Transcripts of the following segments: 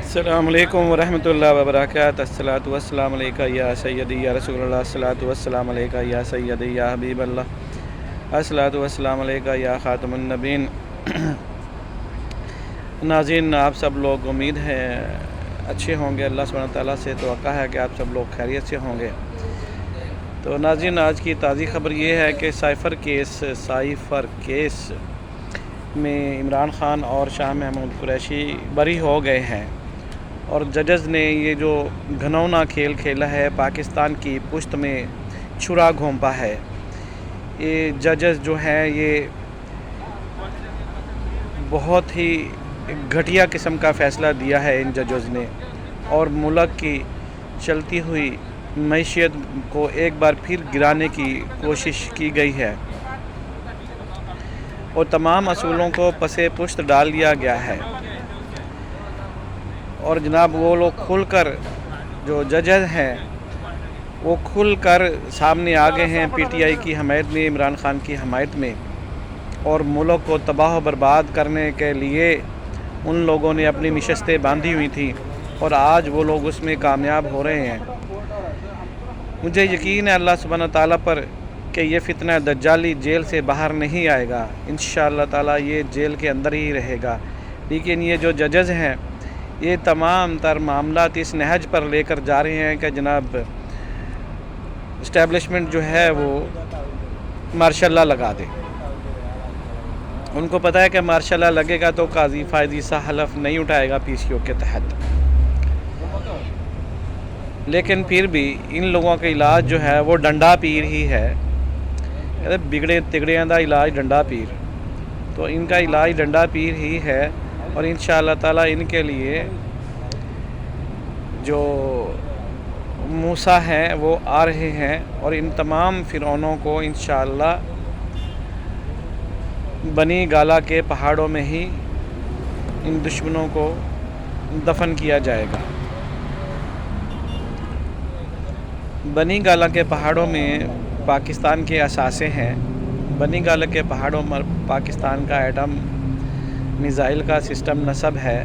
السلام علیکم ورحمۃ اللہ وبرکاتہ۔ الصلاۃ والسلام علیکہ یا سیدی یا رسول اللہ، الصلاۃ والسلام علیکہ یا سیدی یا حبیب اللہ، الصلاۃ والسلام علیکہ یا خاتم النبین۔ ناظرین، آپ سب لوگ امید ہے اچھے ہوں گے، اللہ سبحانہ تعالیٰ سے توقع ہے کہ آپ سب لوگ خیریت سے ہوں گے۔ تو ناظرین، آج کی تازی خبر یہ ہے کہ سائفر کیس میں عمران خان اور شاہ محمود قریشی بری ہو گئے ہیں، اور ججز نے یہ جو گھنونا کھیل کھیلا ہے، پاکستان کی پشت میں چھرا گھونپا ہے۔ یہ ججز جو ہیں یہ بہت ہی گھٹیا قسم کا فیصلہ دیا ہے ان ججز نے، اور ملک کی چلتی ہوئی معیشت کو ایک بار پھر گرانے کی کوشش کی گئی ہے، اور تمام اصولوں کو پس پشت ڈال دیا گیا ہے۔ اور جناب وہ لوگ کھل کر، جو ججز ہیں وہ کھل کر سامنے آ گئے ہیں پی ٹی آئی کی حمایت میں، عمران خان کی حمایت میں، اور ملک کو تباہ و برباد کرنے کے لیے ان لوگوں نے اپنی نشستیں باندھی ہوئی تھیں، اور آج وہ لوگ اس میں کامیاب ہو رہے ہیں۔ مجھے یقین ہے اللہ سبحانہ تعالیٰ پر کہ یہ فتنہ دجالی جیل سے باہر نہیں آئے گا، انشاءاللہ تعالیٰ یہ جیل کے اندر ہی رہے گا۔ لیکن یہ جو ججز ہیں یہ تمام تر معاملات اس نہج پر لے کر جا رہے ہیں کہ جناب اسٹیبلشمنٹ جو ہے وہ مارشاء اللہ لگا دے۔ ان کو پتہ ہے کہ مارشاء اللہ لگے گا تو قاضی فائزی سا حلف نہیں اٹھائے گا پی سی او کے تحت، لیکن پھر بھی ان لوگوں کا علاج جو ہے وہ ڈنڈا پیر ہی ہے۔ بگڑے تگڑیاں دا علاج ڈنڈا پیر، تو ان کا علاج ڈنڈا پیر ہی ہے، اور انشاءاللہ تعالیٰ ان کے لیے جو موسیٰ ہیں وہ آ رہے ہیں، اور ان تمام فرعونوں کو انشاءاللہ بنی گالا کے پہاڑوں میں ہی ان دشمنوں کو دفن کیا جائے گا۔ بنی گالا کے پہاڑوں میں پاکستان کے اثاثے ہیں۔ بنی گالا کے پہاڑوں پر پاکستان کا ایٹم میزائل کا سسٹم نصب ہے،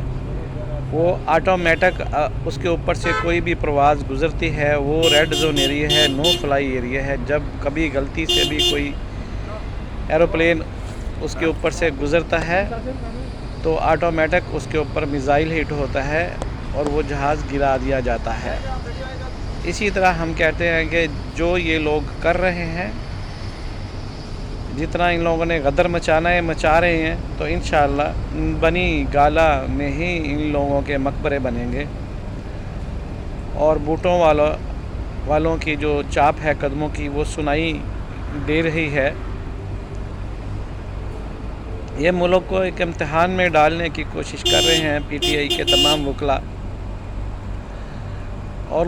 وہ آٹومیٹک اس کے اوپر سے کوئی بھی پرواز گزرتی ہے وہ ریڈ زون ایریا ہے، نو فلائی ایریا ہے۔ جب کبھی غلطی سے بھی کوئی ایروپلین اس کے اوپر سے گزرتا ہے تو آٹومیٹک اس کے اوپر میزائل ہٹ ہوتا ہے اور وہ جہاز گرا دیا جاتا ہے۔ اسی طرح ہم کہتے ہیں کہ جو یہ لوگ کر رہے ہیں، جتنا ان لوگوں نے غدر مچانا ہے مچا رہے ہیں، تو انشاءاللہ بنی گالا میں ہی ان لوگوں کے مقبرے بنیں گے، اور بوٹوں والوں کی جو چاپ ہے قدموں کی وہ سنائی دے رہی ہے۔ یہ ملک کو ایک امتحان میں ڈالنے کی کوشش کر رہے ہیں پی ٹی آئی کے تمام وکلاء، اور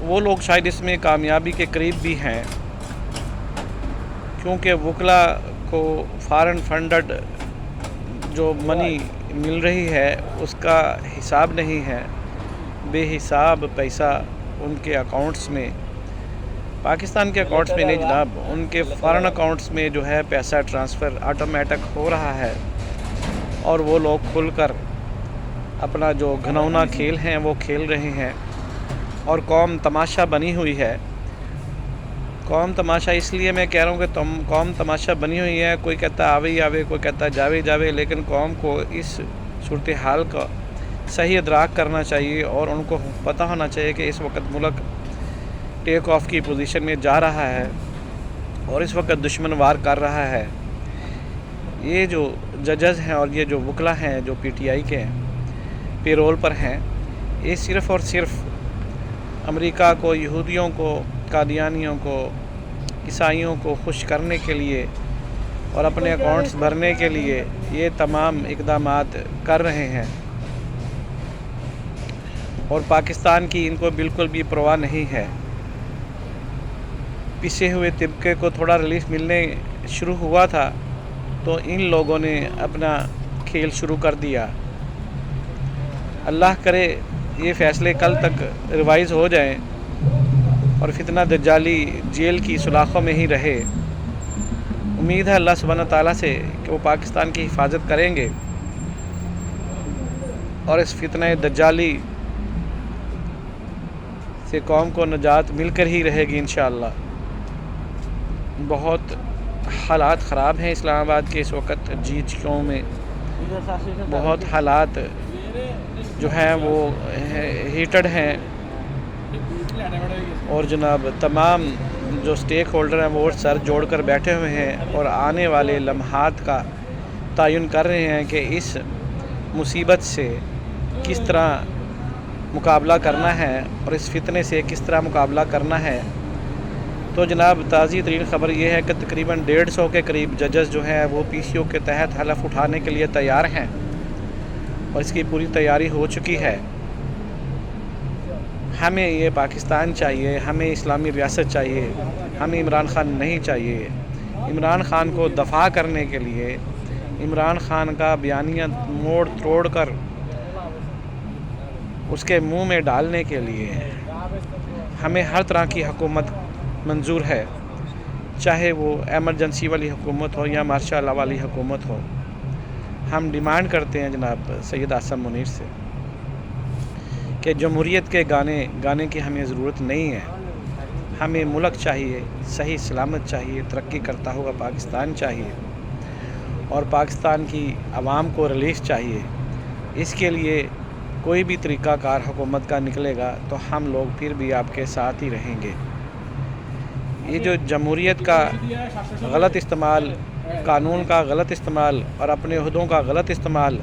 وہ لوگ شاید اس میں کامیابی کے قریب بھی ہیں، کیونکہ وکلاء کو فارن فنڈڈ جو منی مل رہی ہے اس کا حساب نہیں ہے، بے حساب پیسہ ان کے اکاؤنٹس میں، پاکستان کے اکاؤنٹس میں نہیں جناب، ان کے فارن اکاؤنٹس میں جو ہے پیسہ ٹرانسفر آٹومیٹک ہو رہا ہے، اور وہ لوگ کھل کر اپنا جو گھنونا کھیل ہیں وہ کھیل رہے ہیں، اور قوم تماشا بنی ہوئی ہے۔ قوم تماشا اس لیے میں کہہ رہا ہوں کہ قوم تماشا بنی ہوئی ہے، کوئی کہتا ہے آوے ہی آوے، کوئی کہتا ہے جاوے جاوے، لیکن قوم کو اس صورتحال کا صحیح ادراک کرنا چاہیے، اور ان کو پتہ ہونا چاہیے کہ اس وقت ملک ٹیک آف کی پوزیشن میں جا رہا ہے، اور اس وقت دشمن وار کر رہا ہے۔ یہ جو ججز ہیں اور یہ جو وکلاء ہیں جو پی ٹی آئی کے پے رول پر ہیں، یہ صرف اور صرف امریکہ کو، یہودیوں کو، قادیانیوں کو، عیسائیوں کو خوش کرنے کے لیے اور اپنے اکاؤنٹس بھرنے کے لیے یہ تمام اقدامات کر رہے ہیں، اور پاکستان کی ان کو بالکل بھی پرواہ نہیں ہے۔ پسے ہوئے طبقے کو تھوڑا ریلیف ملنے شروع ہوا تھا تو ان لوگوں نے اپنا کھیل شروع کر دیا۔ اللہ کرے یہ فیصلے کل تک ریوائز ہو جائیں اور فتنہ دجالی جیل کی سلاخوں میں ہی رہے۔ امید ہے اللہ سبحانہ تعالیٰ سے کہ وہ پاکستان کی حفاظت کریں گے، اور اس فتنہ دجالی سے قوم کو نجات مل کر ہی رہے گی انشاءاللہ۔ بہت حالات خراب ہیں اسلام آباد کے اس وقت GHQ میں، بہت حالات جو ہیں وہ ہیٹڈ ہیں، اور جناب تمام جو سٹیک ہولڈر ہیں وہ سر جوڑ کر بیٹھے ہوئے ہیں اور آنے والے لمحات کا تعین کر رہے ہیں کہ اس مصیبت سے کس طرح مقابلہ کرنا ہے اور اس فتنے سے کس طرح مقابلہ کرنا ہے۔ تو جناب تازی ترین خبر یہ ہے کہ تقریباً 150 کے قریب ججز جو ہیں وہ PCO کے تحت حلف اٹھانے کے لیے تیار ہیں، اور اس کی پوری تیاری ہو چکی ہے۔ ہمیں یہ پاکستان چاہیے، ہمیں اسلامی ریاست چاہیے، ہمیں عمران خان نہیں چاہیے۔ عمران خان کو دفاع کرنے کے لیے، عمران خان کا بیانیہ موڑ توڑ کر اس کے منہ میں ڈالنے کے لیے ہمیں ہر طرح کی حکومت منظور ہے، چاہے وہ ایمرجنسی والی حکومت ہو یا مارشل لا والی حکومت ہو۔ ہم ڈیمانڈ کرتے ہیں جناب سید عاصم منیر سے کہ جمہوریت کے گانے کی ہمیں ضرورت نہیں ہے، ہمیں ملک چاہیے، صحیح سلامت چاہیے، ترقی کرتا ہوا پاکستان چاہیے، اور پاکستان کی عوام کو ریلیف چاہیے۔ اس کے لیے کوئی بھی طریقہ کار حکومت کا نکلے گا تو ہم لوگ پھر بھی آپ کے ساتھ ہی رہیں گے۔ یہ جو جمہوریت کا غلط استعمال، قانون کا غلط استعمال اور اپنے عہدوں کا غلط استعمال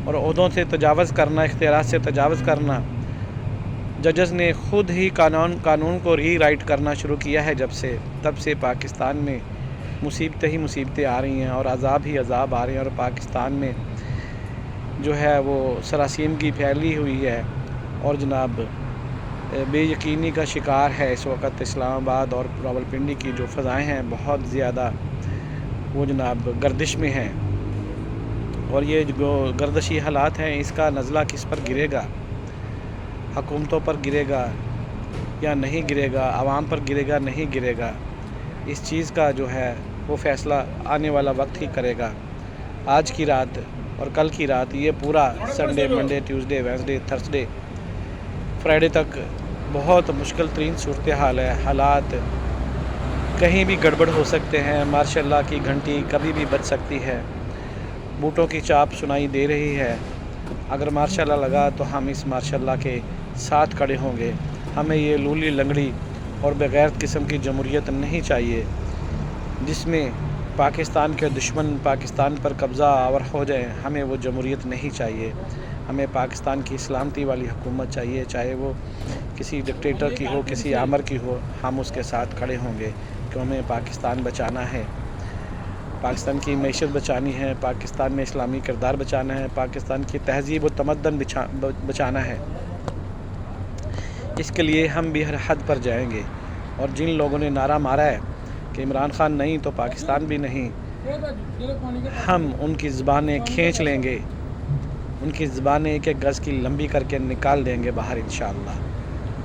اور عہدوں سے تجاوز کرنا، اختیارات سے تجاوز کرنا، ججز نے خود ہی قانون کو ری رائٹ کرنا شروع کیا ہے تب سے پاکستان میں مصیبتیں ہی مصیبتیں آ رہی ہیں اور عذاب ہی عذاب آ رہے ہیں، اور پاکستان میں جو ہے وہ سراسیمگی پھیلی ہوئی ہے، اور جناب بے یقینی کا شکار ہے اس وقت اسلام آباد اور راولپنڈی کی جو فضائیں ہیں، بہت زیادہ وہ جناب گردش میں ہیں، اور یہ جو گردشی حالات ہیں اس کا نزلہ کس پر گرے گا؟ حکومتوں پر گرے گا یا نہیں گرے گا؟ عوام پر گرے گا نہیں گرے گا؟ اس چیز کا جو ہے وہ فیصلہ آنے والا وقت ہی کرے گا۔ آج کی رات اور کل کی رات، یہ پورا Sunday, Monday, Tuesday, Wednesday, Thursday, Friday تک بہت مشکل ترین صورتحال ہے۔ حالات کہیں بھی گڑبڑ ہو سکتے ہیں، ماشاء اللہ کی گھنٹی کبھی بھی بج سکتی ہے، بوٹوں کی چاپ سنائی دے رہی ہے۔ اگر ماشاء اللہ لگا تو ہم اس ماشاء اللہ کے ساتھ کھڑے ہوں گے۔ ہمیں یہ لولی لنگڑی اور بغیر قسم کی جمہوریت نہیں چاہیے جس میں پاکستان کے دشمن پاکستان پر قبضہ آور ہو جائیں۔ ہمیں وہ جمہوریت نہیں چاہیے۔ ہمیں پاکستان کی سلامتی والی حکومت چاہیے، چاہے وہ کسی ڈکٹیٹر کی ہو، کسی آمر کی ہو، ہم اس کے ساتھ کھڑے ہوں گے، کہ ہمیں پاکستان بچانا ہے، پاکستان کی معیشت بچانی ہے، پاکستان میں اسلامی کردار بچانا ہے، پاکستان کی تہذیب و تمدن بچانا ہے۔ اس کے لیے ہم بھی ہر حد پر جائیں گے، اور جن لوگوں نے نعرہ مارا ہے کہ عمران خان نہیں تو پاکستان بھی نہیں، ہم ان کی زبانیں کھینچ لیں گے، ان کی زبانیں ایک ایک گز کی لمبی کر کے نکال دیں گے باہر انشاءاللہ۔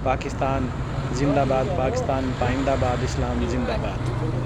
پاکستان زندہ باد، پاکستان پائندہ باد، اسلام زندہ باد۔